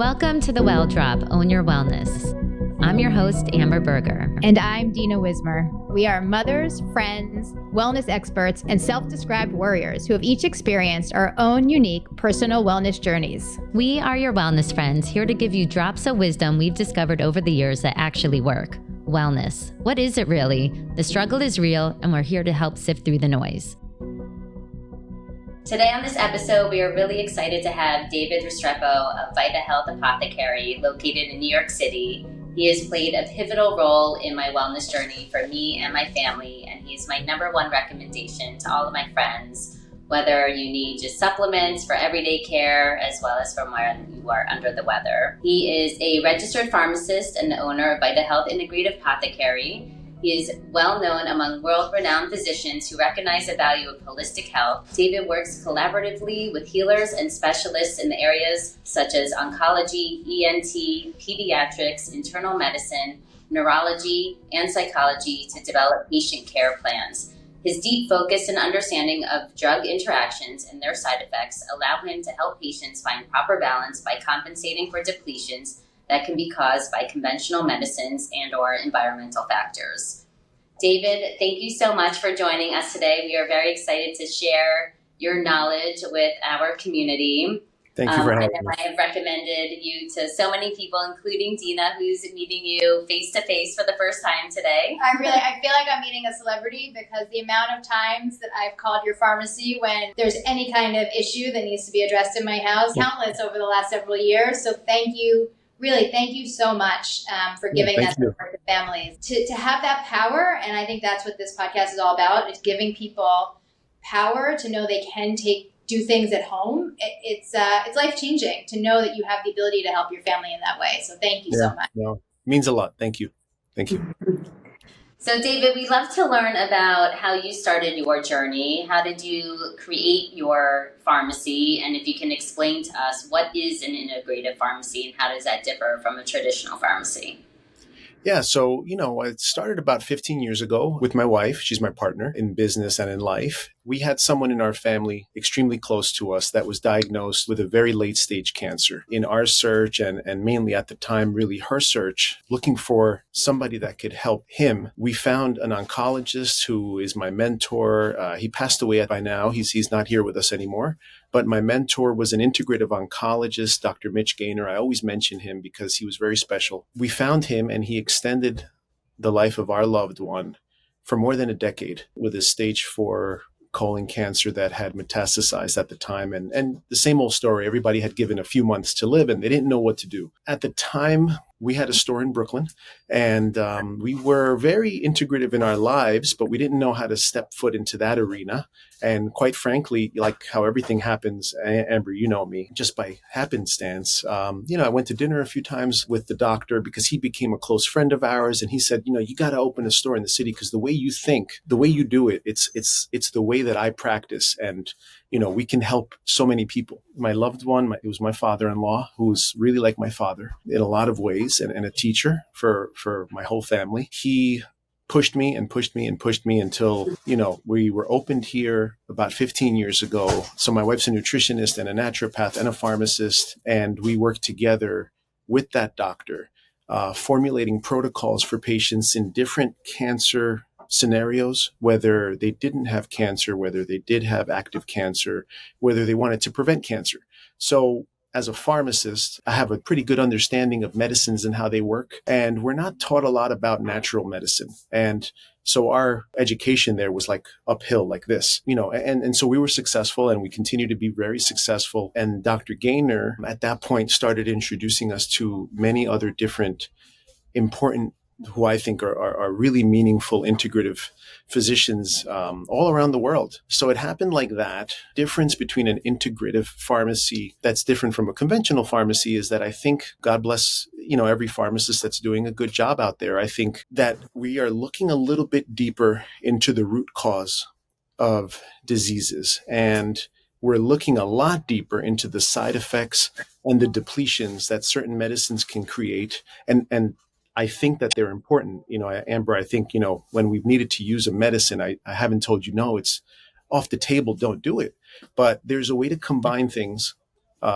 Welcome to the Well Drop, Own Your Wellness. I'm your host, Amber Berger. And I'm Dina Wismer. We are mothers, friends, wellness experts, and self-described warriors who have each experienced our own unique personal wellness journeys. We are your wellness friends, here to give you drops of wisdom we've discovered over the years that actually work. Wellness. What is it really? The struggle is real, and we're here to help sift through the noise. Today on this episode, we are really excited to have David Restrepo of Vitahealth Apothecary, located in New York City. He has played a pivotal role in my wellness journey for me and my family, and he's my number one recommendation to all of my friends, whether you need just supplements for everyday care as well as from when you are under the weather. He is a registered pharmacist and the owner of Vitahealth Integrative Apothecary. He is well known among world-renowned physicians who recognize the value of holistic health. David works collaboratively with healers and specialists in the areas such as oncology, ENT, pediatrics, internal medicine, neurology, and psychology to develop patient care plans. His deep focus and understanding of drug interactions and their side effects allow him to help patients find proper balance by compensating for depletions that can be caused by conventional medicines and or environmental factors. David, thank you so much for joining us today. We are very excited to share your knowledge with our community. Thank you for having me. I have recommended you to so many people, including Dina, who's meeting you face to face for the first time today. I feel like I'm meeting a celebrity because the amount of times that I've called your pharmacy when there's any kind of issue that needs to be addressed in my house, countless over the last several years. So thank you. Really, thank you so much for giving that support to families. To have that power, and I think that's what this podcast is all about, is giving people power to know they can do things at home. It's life-changing to know that you have the ability to help your family in that way. So thank you so much. No, it means a lot. Thank you. Thank you. So David, we'd love to learn about how you started your journey. How did you create your pharmacy? And if you can explain to us, what is an integrative pharmacy and how does that differ from a traditional pharmacy? Yeah, so, I started about 15 years ago with my wife. She's my partner in business and in life. We had someone in our family extremely close to us that was diagnosed with a very late stage cancer. In our search, and mainly at the time, really her search, looking for somebody that could help him, we found an oncologist who is my mentor. He passed away by now. He's not here with us anymore. But my mentor was an integrative oncologist, Dr. cijǐ. I always mention him because he was very special. We found him and he extended the life of our loved one for more than a decade with a stage 4 colon cancer that had metastasized at the time. And the same old story, everybody had given a few months to live and they didn't know what to do. At the time, we had a store in Brooklyn and we were very integrative in our lives, but we didn't know how to step foot into that arena. And quite frankly, like how everything happens, Amber, you know me, just by happenstance. I went to dinner a few times with the doctor because he became a close friend of ours. And he said, you got to open a store in the city because the way you think, the way you do it, it's the way that I practice. And, we can help so many people. My loved one, it was my father-in-law, who was really like my father in a lot of ways and a teacher for my whole family. He pushed me and pushed me and pushed me until, we were opened here about 15 years ago. So my wife's a nutritionist and a naturopath and a pharmacist, and we worked together with that doctor, formulating protocols for patients in different cancer scenarios, whether they didn't have cancer, whether they did have active cancer, whether they wanted to prevent cancer. So as a pharmacist, I have a pretty good understanding of medicines and how they work. And we're not taught a lot about natural medicine. And so our education there was like uphill like this, and so we were successful and we continue to be very successful. And Dr. Gaynor at that point started introducing us to many other different important, who I think are really meaningful integrative physicians all around the world. So it happened like that. Difference between an integrative pharmacy that's different from a conventional pharmacy is that I think, God bless, every pharmacist that's doing a good job out there. I think that we are looking a little bit deeper into the root cause of diseases. And we're looking a lot deeper into the side effects and the depletions that certain medicines can create. And I think that they're important. Amber, I think, when we've needed to use a medicine, I haven't told you, no, it's off the table, don't do it. But there's a way to combine things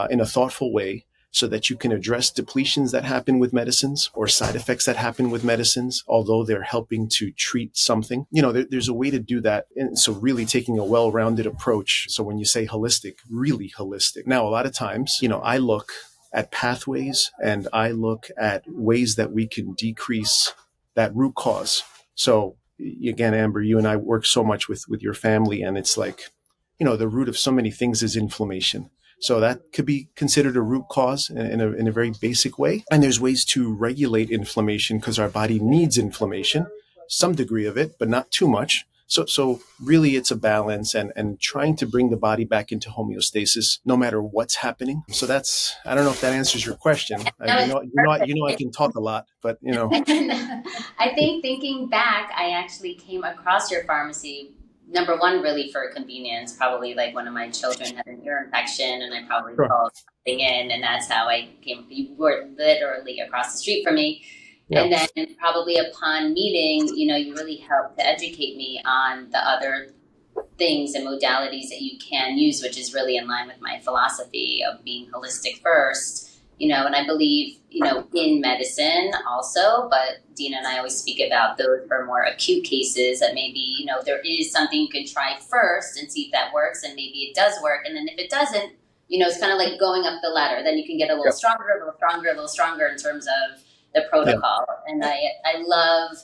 in a thoughtful way so that you can address depletions that happen with medicines or side effects that happen with medicines, although they're helping to treat something. There's a way to do that. And so really taking a well-rounded approach. So when you say holistic, really holistic. Now, a lot of times, I look at pathways and I look at ways that we can decrease that root cause. So again, Amber, you and I work so much with your family, and it's like, the root of so many things is inflammation. So that could be considered a root cause in a very basic way. And there's ways to regulate inflammation because our body needs inflammation, some degree of it, but not too much. So really it's a balance and trying to bring the body back into homeostasis no matter what's happening. So I don't know if that answers your question. I can talk a lot, but I think thinking back, I actually came across your pharmacy, number one, really for convenience. Probably like one of my children had an ear infection and I probably called something in, and that's how I came. You were literally across the street from me. Yeah. And then probably upon meeting, you really helped to educate me on the other things and modalities that you can use, which is really in line with my philosophy of being holistic first, and I believe, in medicine also, but Dina and I always speak about those for more acute cases that maybe, there is something you can try first and see if that works, and maybe it does work. And then if it doesn't, it's kind of like going up the ladder. Then you can get a little stronger, a little stronger in terms of the protocol. And I love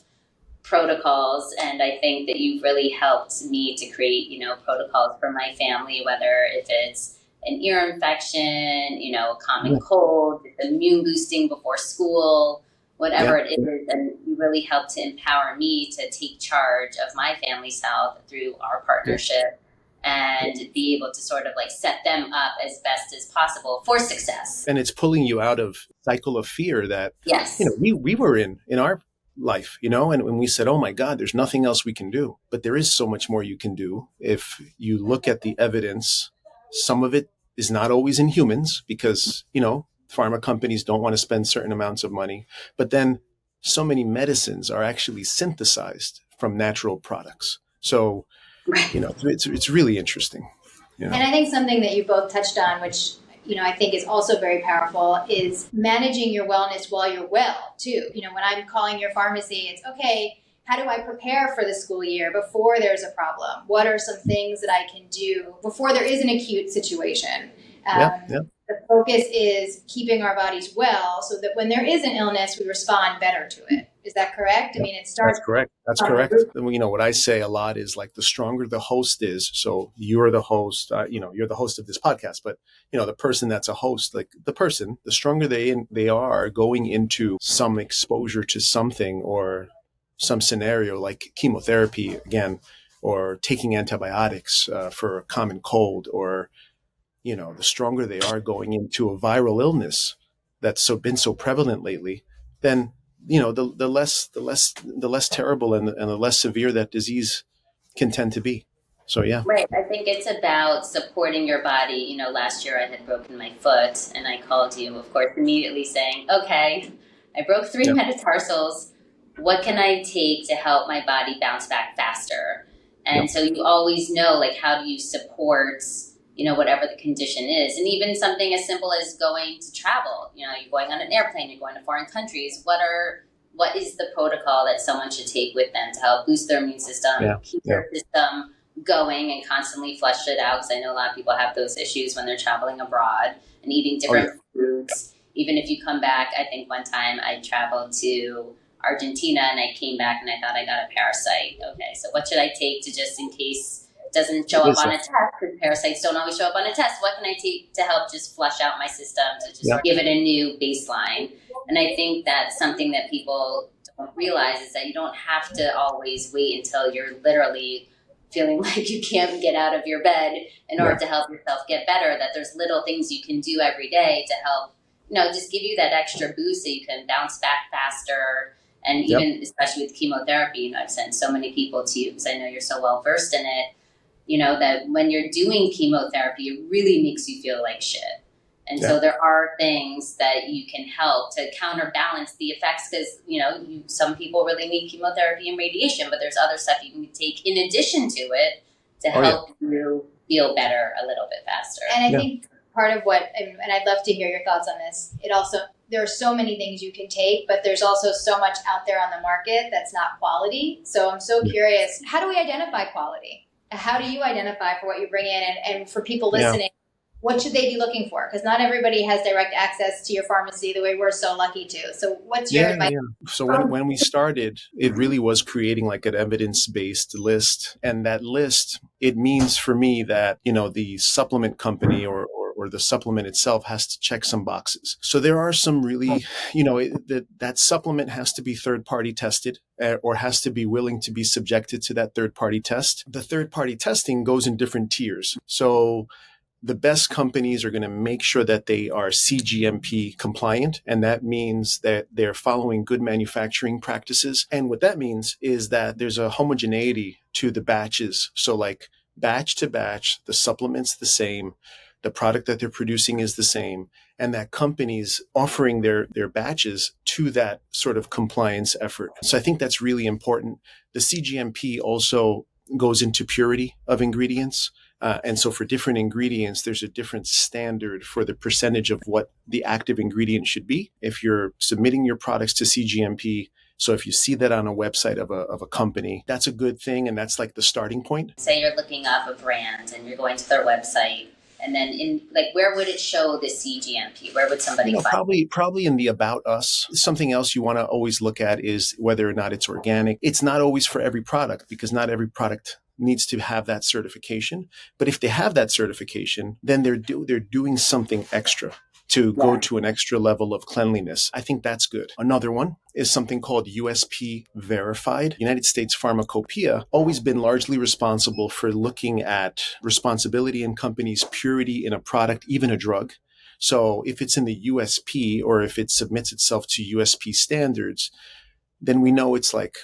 protocols, and I think that you've really helped me to create, protocols for my family, whether if it's an ear infection, a common cold, immune boosting before school, whatever it is. And you really helped to empower me to take charge of my family's health through our partnership and be able to sort of like set them up as best as possible for success. And it's pulling you out of cycle of fear that, we were in our life, and when we said, oh my God, there's nothing else we can do, but there is so much more you can do. If you look at the evidence, some of it is not always in humans because, pharma companies don't want to spend certain amounts of money, but then so many medicines are actually synthesized from natural products. So, it's really interesting. And I think something that you both touched on, which, I think is also very powerful, is managing your wellness while you're well, too. When I'm calling your pharmacy, it's, okay, how do I prepare for the school year before there's a problem? What are some things that I can do before there is an acute situation? The focus is keeping our bodies well so that when there is an illness, we respond better to it. Is that correct? I mean, it starts. That's correct. That's correct. What I say a lot is like the stronger the host is. So you're the host, you're the host of this podcast, but the person that's a host, like the stronger they are going into some exposure to something or some scenario like chemotherapy again, or taking antibiotics for a common cold, or, the stronger they are going into a viral illness that's been so prevalent lately, then the less terrible and the less severe that disease can tend to be. So, yeah. Right. I think it's about supporting your body. Last year I had broken my foot and I called you, of course, immediately saying, okay, I broke 3 metatarsals. What can I take to help my body bounce back faster? And so you always know, like, how do you support, whatever the condition is. And even something as simple as going to travel, you're going on an airplane, you're going to foreign countries. What is the protocol that someone should take with them to help boost their immune system, keep their system going and constantly flush it out? Because I know a lot of people have those issues when they're traveling abroad and eating different foods. Even if you come back, I think one time I traveled to Argentina and I came back and I thought I got a parasite. Okay, so what should I take to just in case it doesn't show up on a test? Because parasites don't always show up on a test. What can I take to help just flush out my system to just give it a new baseline? And I think that's something that people don't realize is that you don't have to always wait until you're literally feeling like you can't get out of your bed in order to help yourself get better, that there's little things you can do every day to help, just give you that extra boost so you can bounce back faster. And even, especially with chemotherapy, I've sent so many people to you because I know you're so well versed in it, that when you're doing chemotherapy, it really makes you feel like shit. And so there are things that you can help to counterbalance the effects because, some people really need chemotherapy and radiation, but there's other stuff you can take in addition to it to help you feel better a little bit faster. And I think part of what, and I'd love to hear your thoughts on this, there are so many things you can take, but there's also so much out there on the market that's not quality. So I'm so curious, how do we identify quality? How do you identify for what you bring in? And for people listening, what should they be looking for? Because not everybody has direct access to your pharmacy the way we're so lucky to. So what's your advice? So when we started, it really was creating like an evidence-based list. And that list, it means for me that, the supplement company or the supplement itself has to check some boxes. So there are some really, that supplement has to be third-party tested or has to be willing to be subjected to that third-party test. The third-party testing goes in different tiers. So the best companies are going to make sure that they are CGMP compliant. And that means that they're following good manufacturing practices. And what that means is that there's a homogeneity to the batches. So like batch to batch, the supplement's the same. The product that they're producing is the same, and that companies offering their batches to that sort of compliance effort. So I think that's really important. The CGMP also goes into purity of ingredients. And so for different ingredients, there's a different standard for the percentage of what the active ingredient should be. If you're submitting your products to CGMP, so if you see that on a website of a company, that's a good thing. And that's like the starting point. Say you're looking up a brand and you're going to their website. And then where would it show the CGMP? Where would somebody find it? Probably in the About Us. Something else you want to always look at is whether or not it's organic. It's not always for every product because not every product needs to have that certification. But if they have that certification, then they're doing something extra to go to an extra level of cleanliness. I think that's good. Another one is something called USP verified. United States Pharmacopoeia always been largely responsible for looking at responsibility in companies, purity in a product, even a drug. So if it's in the USP or if it submits itself to USP standards, then we know it's like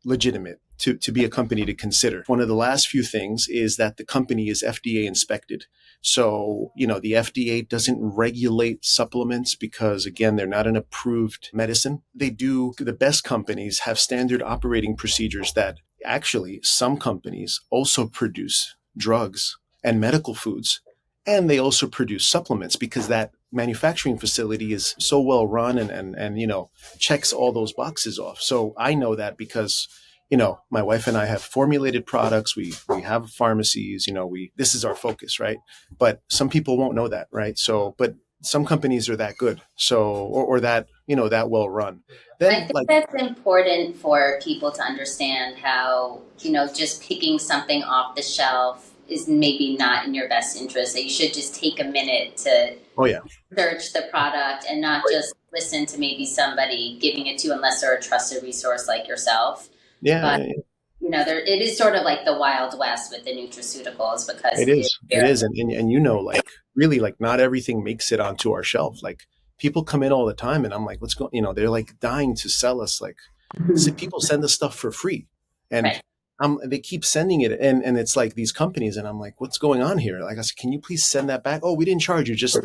legitimate to be a company to consider. One of the last few things is that the company is FDA inspected. So, the FDA doesn't regulate supplements because, again, they're not an approved medicine. The best companies have standard operating procedures that actually some companies also produce drugs and medical foods. And they also produce supplements because that manufacturing facility is so well run and checks all those boxes off. So I know that because my wife and I have formulated products. We have pharmacies, this is our focus, right? But some people won't know that, right? So, but some companies are that good. So, or that, that well run. Then, I think that's important for people to understand how, just picking something off the shelf is maybe not in your best interest. That you should just take a minute to search the product and not just listen to maybe somebody giving it to you unless they're a trusted resource like yourself. But, it is sort of like the Wild West with the nutraceuticals because it is. And really, not everything makes it onto our shelf. Like people come in all the time and I'm like, what's going, they're like dying to sell us. Like people send us stuff for free and they keep sending it. And it's like these companies and I'm like, what's going on here? Like I said, can you please send that back? Oh, we didn't charge you just,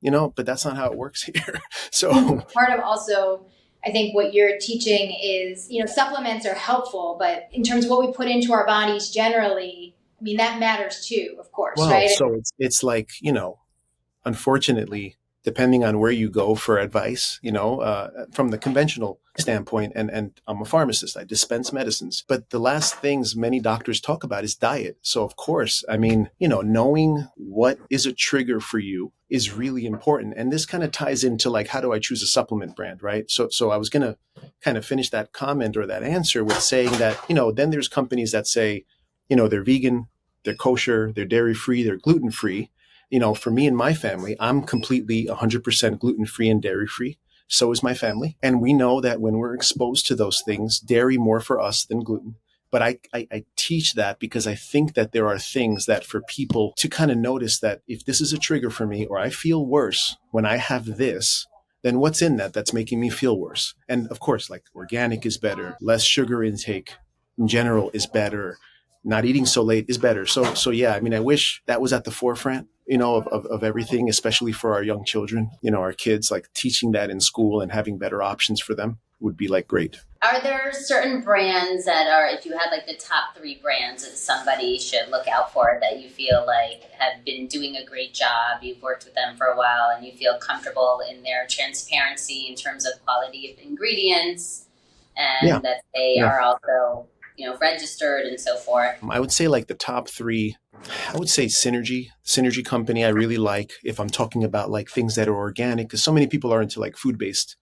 but that's not how it works here. So part of also, I think what you're teaching is, supplements are helpful, but in terms of what we put into our bodies generally, I mean, that matters too, of course, right? So it's like, unfortunately, depending on where you go for advice, from the conventional standpoint, and I'm a pharmacist, I dispense medicines. But the last things many doctors talk about is diet. So of course, I mean, knowing what is a trigger for you is really important. And this kind of ties into like, how do I choose a supplement brand, right? So I was going to kind of finish that comment or that answer with saying that, then there's companies that say, they're vegan, they're kosher, they're dairy-free, they're gluten-free. For me and my family, I'm completely 100% gluten-free and dairy-free. So is my family. And we know that when we're exposed to those things, dairy more for us than gluten. But I teach that because I think that there are things that for people to kind of notice that if this is a trigger for me or I feel worse when I have this, then what's in that that's making me feel worse? And of course, like organic is better, less sugar intake in general is better, not eating so late is better. So yeah, I mean, I wish that was at the forefront, of everything, especially for our young children, our kids, like teaching that in school and having better options for them would be like great. Are there certain brands that are, if you had like the top 3 brands that somebody should look out for that you feel like have been doing a great job, you've worked with them for a while and you feel comfortable in their transparency in terms of quality of ingredients and that they are also, registered and so forth? I would say like the top 3, I would say Synergy company I really like if I'm talking about like things that are organic, because so many people are into like food-based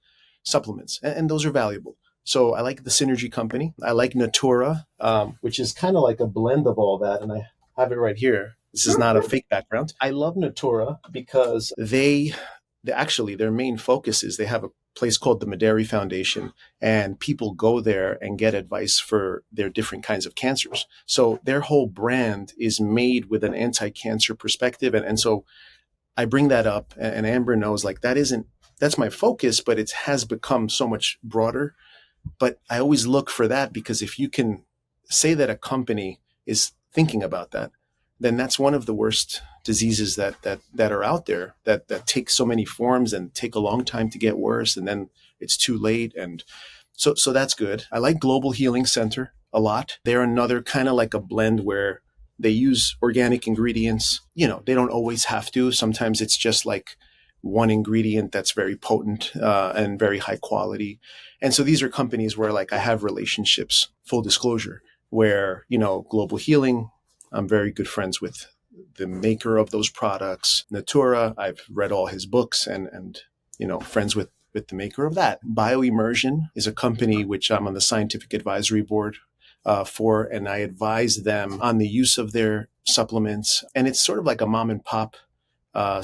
supplements and those are valuable. So I like the Synergy company. I like Natura, which is kind of like a blend of all that. And I have it right here. This is not a fake background. I love Natura because actually their main focus is they have a place called the Maderi Foundation, and people go there and get advice for their different kinds of cancers. So their whole brand is made with an anti-cancer perspective. And so I bring that up, and Amber knows like that's my focus, but it has become so much broader. But I always look for that, because if you can say that a company is thinking about that, then that's one of the worst diseases that are out there that take so many forms and take a long time to get worse. And then it's too late. And so that's good. I like Global Healing Center a lot. They're another kind of like a blend where they use organic ingredients. They don't always have to. Sometimes it's just like one ingredient that's very potent and very high quality. And so these are companies where like I have relationships, full disclosure, where, Global Healing, I'm very good friends with the maker of those products. Natura, I've read all his books and friends with the maker of that. Bioimmersion is a company which I'm on the scientific advisory board for, and I advise them on the use of their supplements. And it's sort of like a mom and pop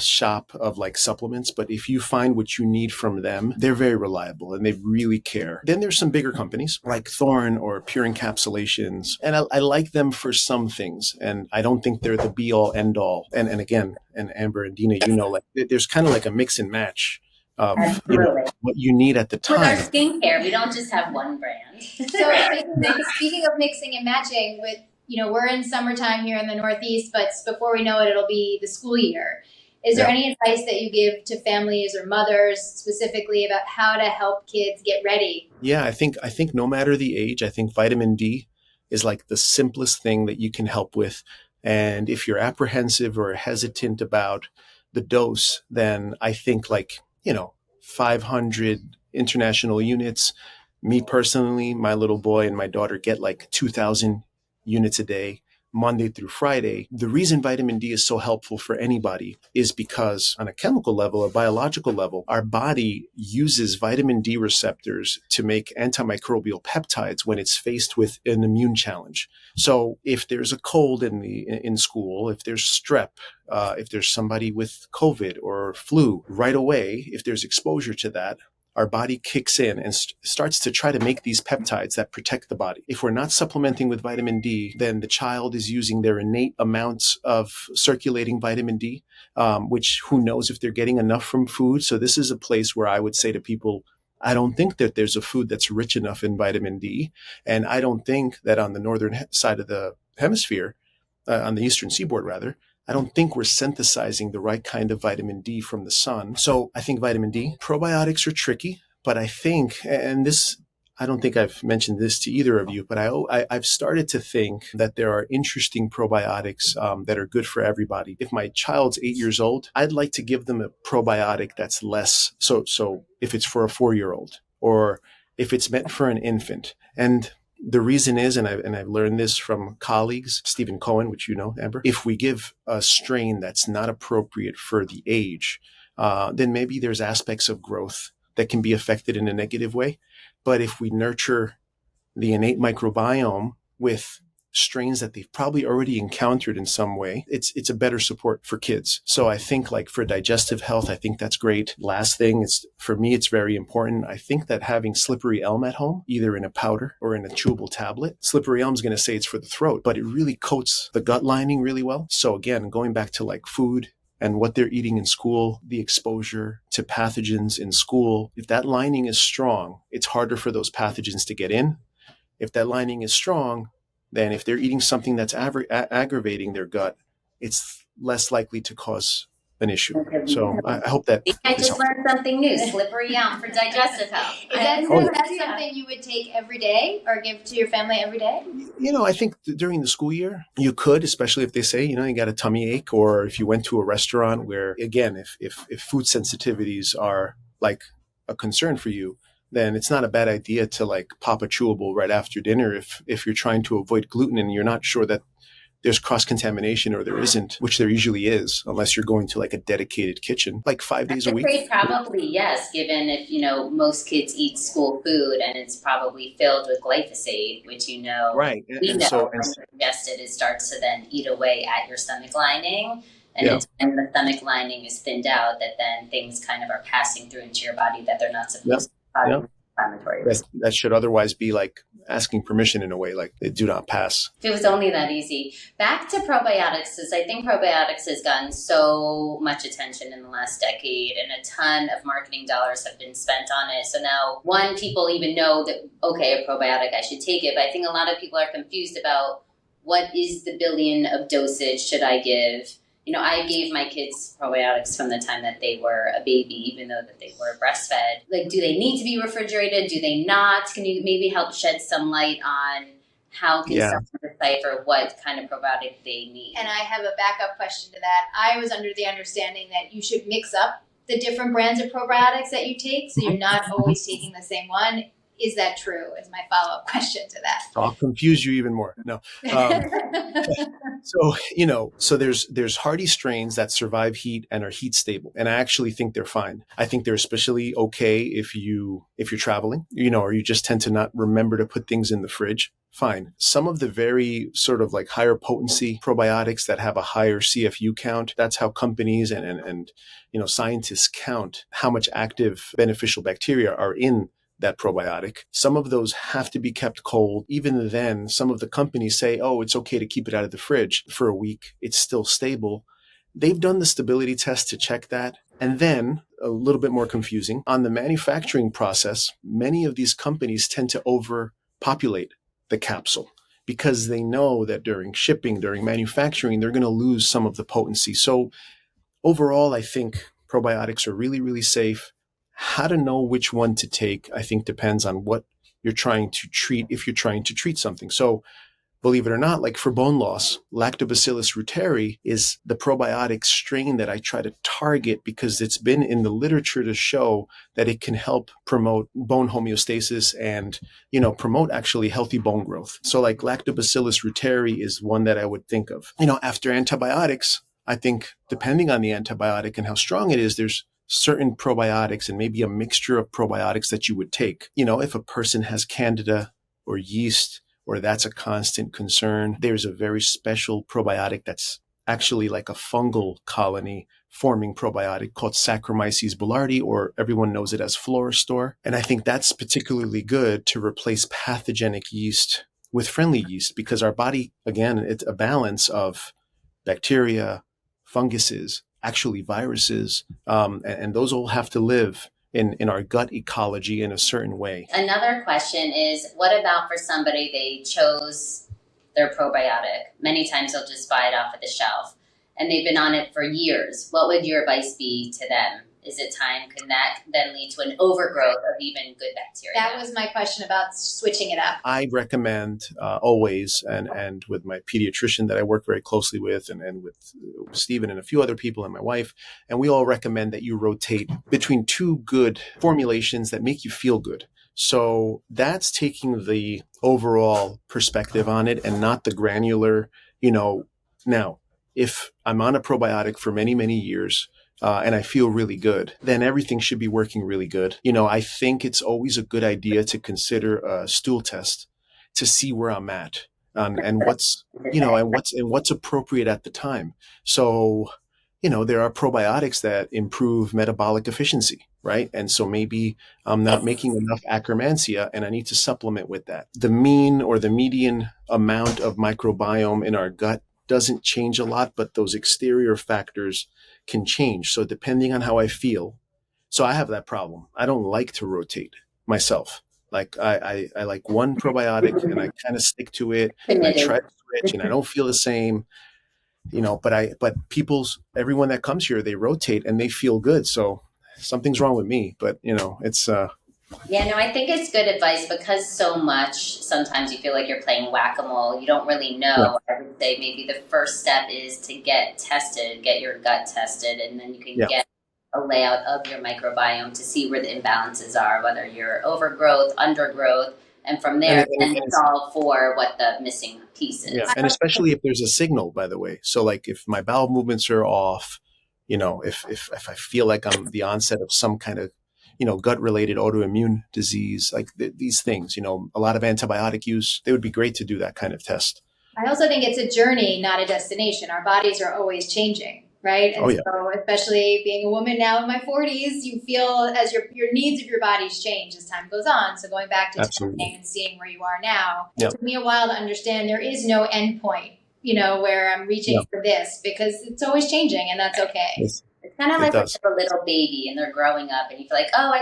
shop of like supplements, but if you find what you need from them, they're very reliable and they really care. Then there's some bigger companies like Thorne or Pure Encapsulations, and I like them for some things, and I don't think they're the be all end all. And again, and Amber and Dina, like there's kind of like a mix and match of what you need at the time. With our skincare, we don't just have one brand. So speaking of mixing and matching, with we're in summertime here in the Northeast, but before we know it, it'll be the school year. Is there any advice that you give to families or mothers specifically about how to help kids get ready? Yeah, I think no matter the age, I think vitamin D is like the simplest thing that you can help with. And if you're apprehensive or hesitant about the dose, then I think 500 international units. Me personally, my little boy and my daughter get like 2,000 units a day, Monday through Friday. The reason vitamin D is so helpful for anybody is because on a chemical level, a biological level, our body uses vitamin D receptors to make antimicrobial peptides when it's faced with an immune challenge. So if there's a cold in school, if there's strep, if there's somebody with COVID or flu, right away, if there's exposure to that, our body kicks in and starts to try to make these peptides that protect the body. If we're not supplementing with vitamin D, then the child is using their innate amounts of circulating vitamin D, which who knows if they're getting enough from food. So this is a place where I would say to people, I don't think that there's a food that's rich enough in vitamin D. And I don't think that on the northern side of the hemisphere, on the eastern seaboard rather, I don't think we're synthesizing the right kind of vitamin D from the sun. So I think vitamin D. Probiotics are tricky, but I think, and this, I don't think I've mentioned this to either of you, but I've started to think that there are interesting probiotics that are good for everybody. If my child's 8 years old, I'd like to give them a probiotic that's less. So if it's for a 4-year-old or if it's meant for an infant. And the reason is, and I've learned this from colleagues, Stephen Cohen, which you know, Amber, if we give a strain that's not appropriate for the age, then maybe there's aspects of growth that can be affected in a negative way. But if we nurture the innate microbiome with strains that they've probably already encountered in some way, it's a better support for kids. So I think like for digestive health, I think that's great. Last thing is, for me, it's very important. I think that having slippery elm at home, either in a powder or in a chewable tablet, slippery elm is going to say it's for the throat, but it really coats the gut lining really well. So again, going back to like food and what they're eating in school, the exposure to pathogens in school, if that lining is strong, it's harder for those pathogens to get in. If that lining is strong, then if they're eating something that's aggravating their gut, it's less likely to cause an issue. So I hope that I just learned something new. Slippery elm for digestive health. Is that something you would take every day or give to your family every day? I think during the school year, you could, especially if they say, you got a tummy ache, or if you went to a restaurant where, again, if food sensitivities are like a concern for you, then it's not a bad idea to like pop a chewable right after dinner if you're trying to avoid gluten and you're not sure that there's cross-contamination or there isn't, which there usually is, unless you're going to like a dedicated kitchen, like 5 days a week. Probably, yes, given if, most kids eat school food and it's probably filled with glyphosate, which right. When you ingest it, it starts to then eat away at your stomach lining. And it's when the stomach lining is thinned out that then things kind of are passing through into your body that they're not supposed to. That should otherwise be like asking permission in a way, like they do not pass. If it was only that easy. Back to probiotics, because I think probiotics has gotten so much attention in the last decade and a ton of marketing dollars have been spent on it. So now, people even know that, okay, a probiotic, I should take it. But I think a lot of people are confused about what is the billion of dosage should I give? I gave my kids probiotics from the time that they were a baby, even though that they were breastfed. Like, do they need to be refrigerated? Do they not? Can you maybe help shed some light on how can someone decipher what kind of probiotic they need? And I have a backup question to that. I was under the understanding that you should mix up the different brands of probiotics that you take, so you're not always taking the same one. Is that true? Is my follow-up question to that. I'll confuse you even more. No. So there's hardy strains that survive heat and are heat stable. And I actually think they're fine. I think they're especially okay if you're traveling, or you just tend to not remember to put things in the fridge. Fine. Some of the very sort of like higher potency probiotics that have a higher CFU count, that's how companies and scientists count how much active beneficial bacteria are in that probiotic. Some of those have to be kept cold. Even then, some of the companies say, oh, it's okay to keep it out of the fridge for a week. It's still stable. They've done the stability test to check that. And then, a little bit more confusing, on the manufacturing process, many of these companies tend to overpopulate the capsule because they know that during shipping, during manufacturing, they're going to lose some of the potency. So overall, I think probiotics are really, really safe. How to know which one to take, I think, depends on what you're trying to treat, if you're trying to treat something. So believe it or not, like for bone loss, Lactobacillus reuteri is the probiotic strain that I try to target because it's been in the literature to show that it can help promote bone homeostasis and, promote actually healthy bone growth. So like Lactobacillus reuteri is one that I would think of. After antibiotics, I think depending on the antibiotic and how strong it is, there's certain probiotics and maybe a mixture of probiotics that you would take. If a person has candida or yeast, or that's a constant concern, there's a very special probiotic that's actually like a fungal colony forming probiotic called Saccharomyces boulardii, or everyone knows it as Florastor. And I think that's particularly good to replace pathogenic yeast with friendly yeast because our body, again, it's a balance of bacteria, funguses, actually viruses, and those all have to live in our gut ecology in a certain way. Another question is, what about for somebody, they chose their probiotic? Many times they'll just buy it off of the shelf and they've been on it for years. What would your advice be to them? Is it time? Can that then lead to an overgrowth of even good bacteria? That was my question about switching it up. I recommend always, and with my pediatrician that I work very closely with, and with Stephen and a few other people and my wife, and we all recommend that you rotate between two good formulations that make you feel good. So that's taking the overall perspective on it and not the granular, Now, if I'm on a probiotic for many, many years, and I feel really good, then everything should be working really good. I think it's always a good idea to consider a stool test to see where I'm at, and what's appropriate at the time. So, there are probiotics that improve metabolic efficiency, right? And so maybe I'm not making enough Akkermansia and I need to supplement with that. The mean or the median amount of microbiome in our gut doesn't change a lot, but those exterior factors can change. So depending on how I feel, so I have that problem. I don't like to rotate myself. Like I like one probiotic and I kind of stick to it and I try to switch and I don't feel the same. but everyone that comes here, they rotate and they feel good. So something's wrong with me, but it's, Yeah, no, I think it's good advice because so much, sometimes you feel like you're playing whack-a-mole. You don't really know. yeah, I would say maybe the first step is to get tested, get your gut tested, and then you can yeah. get a layout of your microbiome to see where the imbalances are, whether you're overgrowth, undergrowth, and from there, then solve for what the missing piece is. Yeah, and especially if there's a signal, by the way. So like if my bowel movements are off, if I feel like I'm the onset of some kind of gut-related autoimmune disease, like these things, a lot of antibiotic use, they would be great to do that kind of test. I also think it's a journey, not a destination. Our bodies are always changing, right? And so especially being a woman now in my 40s, you feel as your needs of your bodies change as time goes on. So going back to testing and seeing where you are now, it took me a while to understand there is no end point, where I'm reaching for this, because it's always changing, and that's okay. It's kind of like when you have a little baby and they're growing up and you feel like, oh,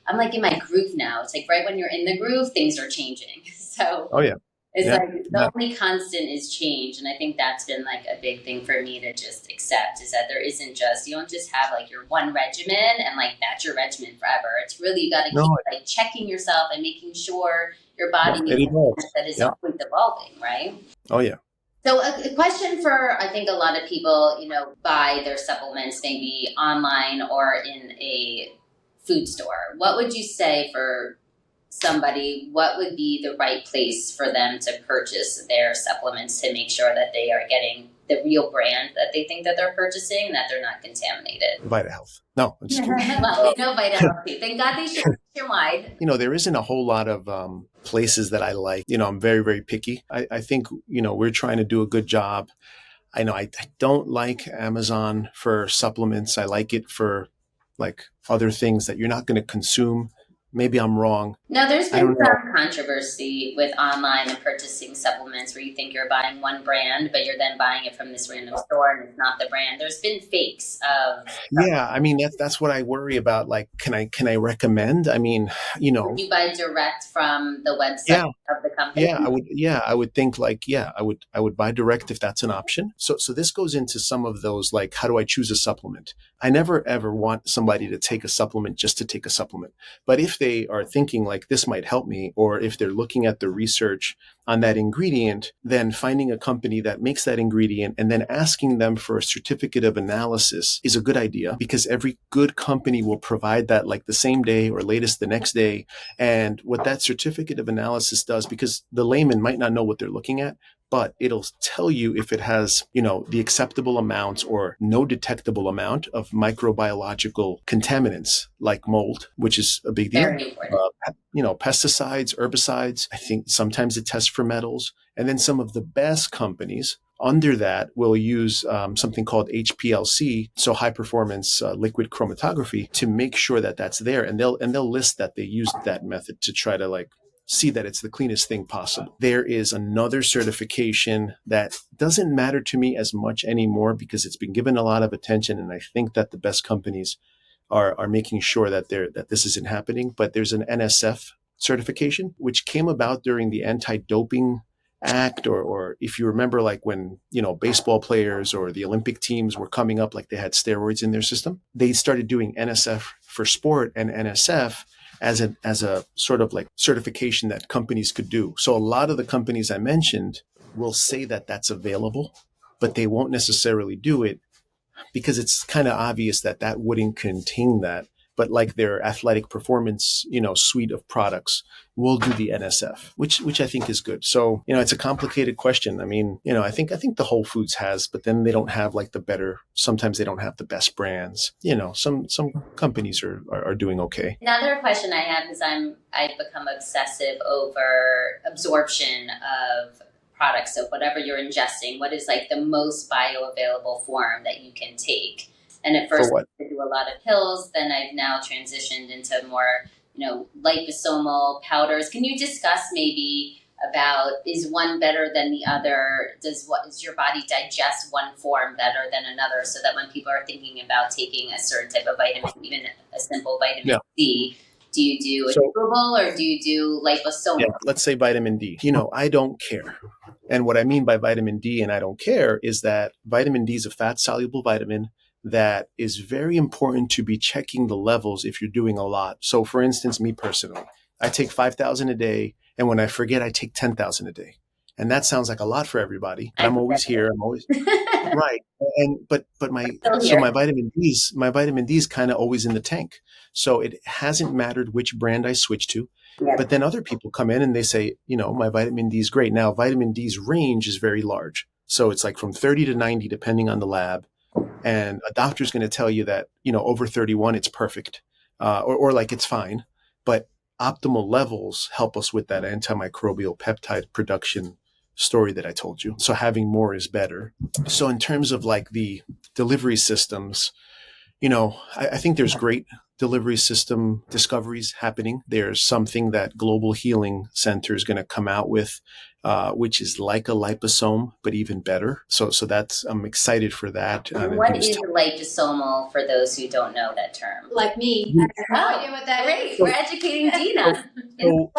I'm like in my groove now. It's like right when you're in the groove, things are changing. So it's like the only constant is change. And I think that's been like a big thing for me to just accept, is that there isn't you don't just have like your one regimen and like that's your regimen forever. It's really, you got to keep like checking yourself and making sure your body is always evolving, right? Oh, yeah. So a question for, I think a lot of people, buy their supplements maybe online or in a food store. What would you say for somebody, what would be the right place for them to purchase their supplements to make sure that they are getting the real brand that they think that they're purchasing and that they're not contaminated? Vitahealth. No, I'm just kidding. Well, no Vitahealth too. Thank God they ship nationwide. There isn't a whole lot of places that I like. I'm very, very picky. I think, we're trying to do a good job. I know I don't like Amazon for supplements. I like it for like other things that you're not going to consume. Maybe I'm wrong. No, there's been some controversy with online and purchasing supplements where you think you're buying one brand, but you're then buying it from this random store and it's not the brand. There's been fakes of. Yeah, I mean that's what I worry about. Like, can I recommend? I mean, Would you buy direct from the website of the company? Yeah, I would. Yeah, I would think like, I would buy direct if that's an option. So this goes into some of those, like, how do I choose a supplement? I never ever want somebody to take a supplement just to take a supplement. But if they are thinking like this might help me, or if they're looking at the research on that ingredient, then finding a company that makes that ingredient and then asking them for a certificate of analysis is a good idea, because every good company will provide that like the same day or latest the next day. And what that certificate of analysis does, because the layman might not know what they're looking at, but it'll tell you if it has, the acceptable amounts or no detectable amount of microbiological contaminants like mold, which is a big deal. Very important. Pesticides, herbicides. I think sometimes it tests for metals. And then some of the best companies under that will use something called HPLC, so high performance liquid chromatography, to make sure that that's there. And they'll list that they used that method to try to like see that it's the cleanest thing possible. There is another certification that doesn't matter to me as much anymore because it's been given a lot of attention, and I think that the best companies are making sure that this isn't happening. But there's an NSF certification, which came about during the Anti-Doping Act, or if you remember, like when baseball players or the Olympic teams were coming up, like they had steroids in their system, they started doing NSF for sport and NSF as a sort of like certification that companies could do. So a lot of the companies I mentioned will say that that's available, but they won't necessarily do it because it's kind of obvious that wouldn't contain that. But like their athletic performance, suite of products will do the NSF, which I think is good. So, it's a complicated question. I mean, I think the Whole Foods has, but then they don't have like sometimes they don't have the best brands. Some companies are doing okay. Another question I have is I've become obsessive over absorption of products. So whatever you're ingesting, what is like the most bioavailable form that you can take? And at first I used to do a lot of pills. Then I've now transitioned into more, liposomal powders. Can you discuss maybe about, is one better than the other? Does your body digest one form better than another? So that when people are thinking about taking a certain type of vitamin, even a simple vitamin C, do you do a chewable or do you do liposomal? Yeah, let's say vitamin D. I don't care. And what I mean by vitamin D, and I don't care, is that vitamin D is a fat-soluble vitamin that is very important to be checking the levels if you're doing a lot. So for instance, me personally, I take 5,000 a day, and when I forget, I take 10,000 a day. And that sounds like a lot for everybody. I'm always here. I'm always right. And but my vitamin D is kind of always in the tank. So it hasn't mattered which brand I switch to. Yeah. But then other people come in and they say, my vitamin D is great. Now, vitamin D's range is very large. So it's like from 30 to 90, depending on the lab. And a doctor's going to tell you that, over 31, it's perfect, or like it's fine. But optimal levels help us with that antimicrobial peptide production story that I told you. So having more is better. So in terms of like the delivery systems, I think there's great delivery system discoveries happening. There's something that Global Healing Center is going to come out with, which is like a liposome, but even better. So I'm excited for that. What is liposomal for those who don't know that term? Like me. I have no idea what that is. We're educating Dina.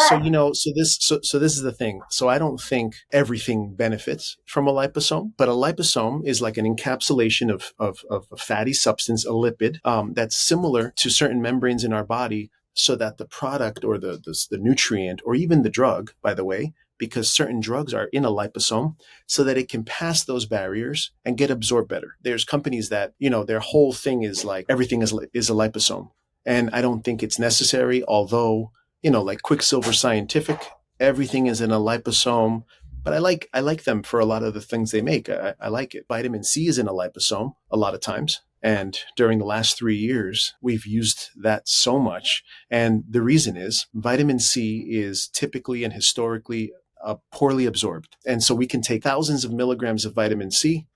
So this is the thing. So I don't think everything benefits from a liposome, but a liposome is like an encapsulation of a fatty substance, a lipid, that's similar to certain membranes in our body, so that the product or the nutrient or even the drug, by the way, because certain drugs are in a liposome, so that it can pass those barriers and get absorbed better. There's companies that, their whole thing is like everything is a liposome. And I don't think it's necessary, although, like Quicksilver Scientific, everything is in a liposome. But I like them for a lot of the things they make. I like it. Vitamin C is in a liposome a lot of times. And during the last 3 years, we've used that so much. And the reason is vitamin C is typically and historically poorly absorbed. And so we can take thousands of milligrams of vitamin C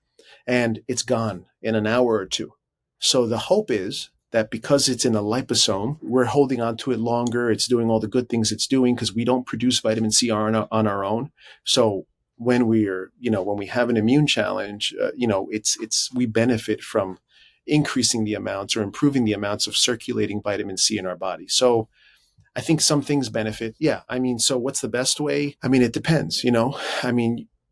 and it's gone in an hour or two. So the hope is that because it's in a liposome, we're holding on to it longer. It's doing all the good things it's doing because we don't produce vitamin C on our own. So when we have an immune challenge, we benefit from increasing the amounts or improving the amounts of circulating vitamin C in our body. So I think some things benefit. Yeah. So what's the best way? It depends,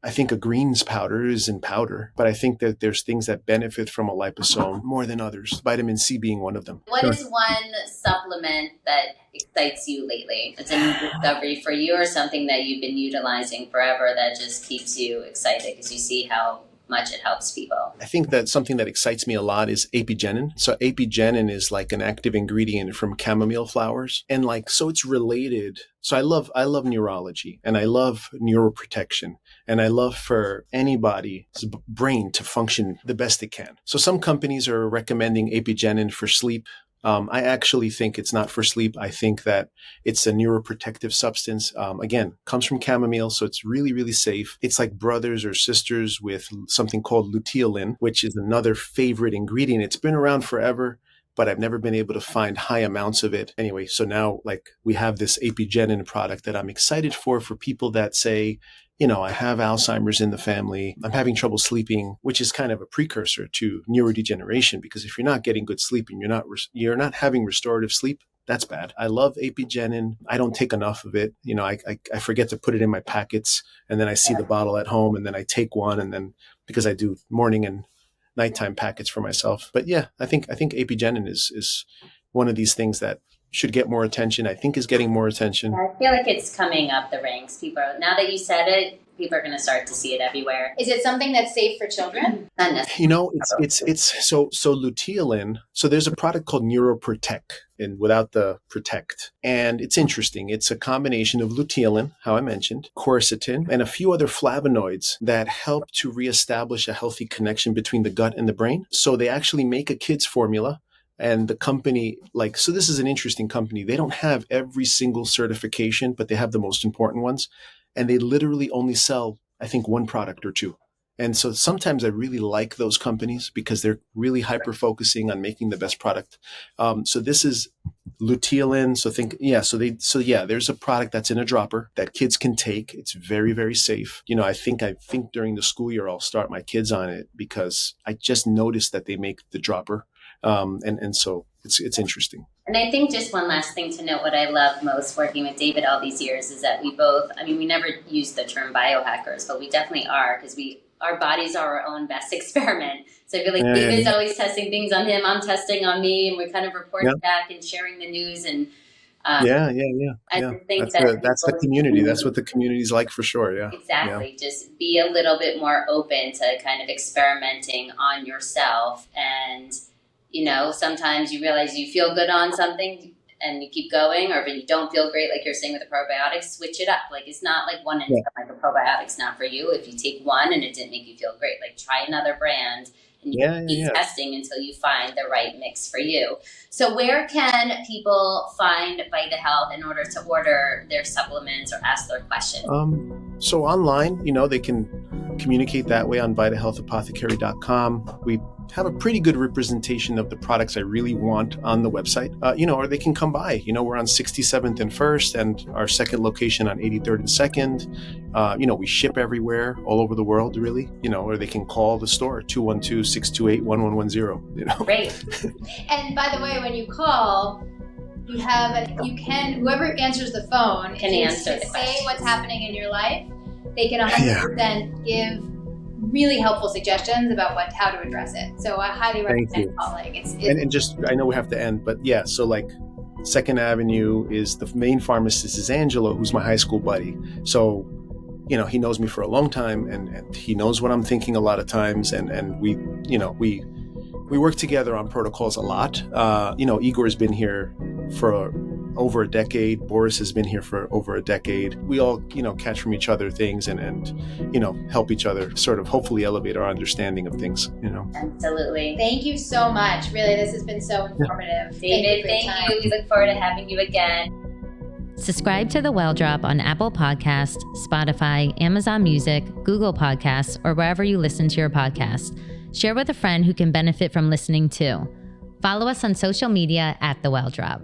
I think a greens powder is in powder, but I think that there's things that benefit from a liposome more than others, vitamin C being one of them. What is one supplement that excites you lately? It's a new discovery for you or something that you've been utilizing forever that just keeps you excited because you see how much it helps people? I think that something that excites me a lot is apigenin. So apigenin is like an active ingredient from chamomile flowers. And so it's related. So I love neurology and I love neuroprotection and I love for anybody's brain to function the best it can. So some companies are recommending apigenin for sleep. I actually think it's not for sleep. I think that it's a neuroprotective substance. Again, comes from chamomile, so it's really, really safe. It's like brothers or sisters with something called luteolin, which is another favorite ingredient. It's been around forever, but I've never been able to find high amounts of it. Anyway, so now we have this apigenin product that I'm excited for people that say, I have Alzheimer's in the family. I'm having trouble sleeping, which is kind of a precursor to neurodegeneration, because if you're not getting good sleep and you're not having restorative sleep, that's bad. I love apigenin. I don't take enough of it. I forget to put it in my packets, and then I see the bottle at home, and then I take one, and then because I do morning and nighttime packets for myself. But yeah, I think apigenin is one of these things that should get more attention. I think is getting more attention. I feel like it's coming up the ranks. Now that you said it, people are going to start to see it everywhere. Is it something that's safe for children? Not necessarily. It's so luteolin. So there's a product called Neuroprotect, and without the protect. And it's interesting. It's a combination of luteolin, how I mentioned, quercetin, and a few other flavonoids that help to reestablish a healthy connection between the gut and the brain. So they actually make a kid's formula. And the company, so this is an interesting company. They don't have every single certification, but they have the most important ones. And they literally only sell, I think, one product or two. And so sometimes I really like those companies because they're really hyper-focusing on making the best product. So this is luteolin. There's a product that's in a dropper that kids can take. It's very, very safe. I think during the school year, I'll start my kids on it because I just noticed that they make the dropper. And so it's interesting. And I think just one last thing to note, what I love most working with David all these years is that we both, I mean, we never use the term biohackers, but we definitely are, because our bodies are our own best experiment. So I feel like David's always testing things on him, I'm testing on me, and we're kind of reporting back and sharing the news. And I think that's the community. That's what the community's like for sure. Yeah, exactly. Yeah. Just be a little bit more open to kind of experimenting on yourself. And, you know, sometimes you realize you feel good on something and you keep going, or if you don't feel great, like you're saying with the probiotics, switch it up. Like, it's not like one and like a probiotic's not for you. If you take one and it didn't make you feel great, like try another brand and you keep testing until you find the right mix for you. So where can people find Vitahealth in order to order their supplements or ask their questions? So online, you know, they can communicate that way on vitahealthapothecary.com. We have a pretty good representation of the products I really want on the website, you know, or they can come by. You know, we're on 67th and 1st and our second location on 83rd and 2nd. You know, we ship everywhere, all over the world, really, you know, or they can call the store, 212-628-1110, you know. Great. And by the way, when you call, whoever answers the phone can answer the say what's happening in your life. They can 100% give really helpful suggestions about how to address it. So I highly recommend calling. And just, I know we have to end, but yeah, so like 2nd Avenue is the main pharmacist is Angelo, who's my high school buddy. So, you know, he knows me for a long time and he knows what I'm thinking a lot of times. And we, you know, we work together on protocols a lot. You know, Igor's been here for over a decade. Boris has been here for over a decade. We all, you know, catch from each other things and you know, help each other sort of hopefully elevate our understanding of things, you know. Absolutely. Thank you so much. Really, this has been so informative. David, thank you. We look forward to having you again. Subscribe to The Well Drop on Apple Podcasts, Spotify, Amazon Music, Google Podcasts, or wherever you listen to your podcast. Share with a friend who can benefit from listening too. Follow us on social media at The Well Drop.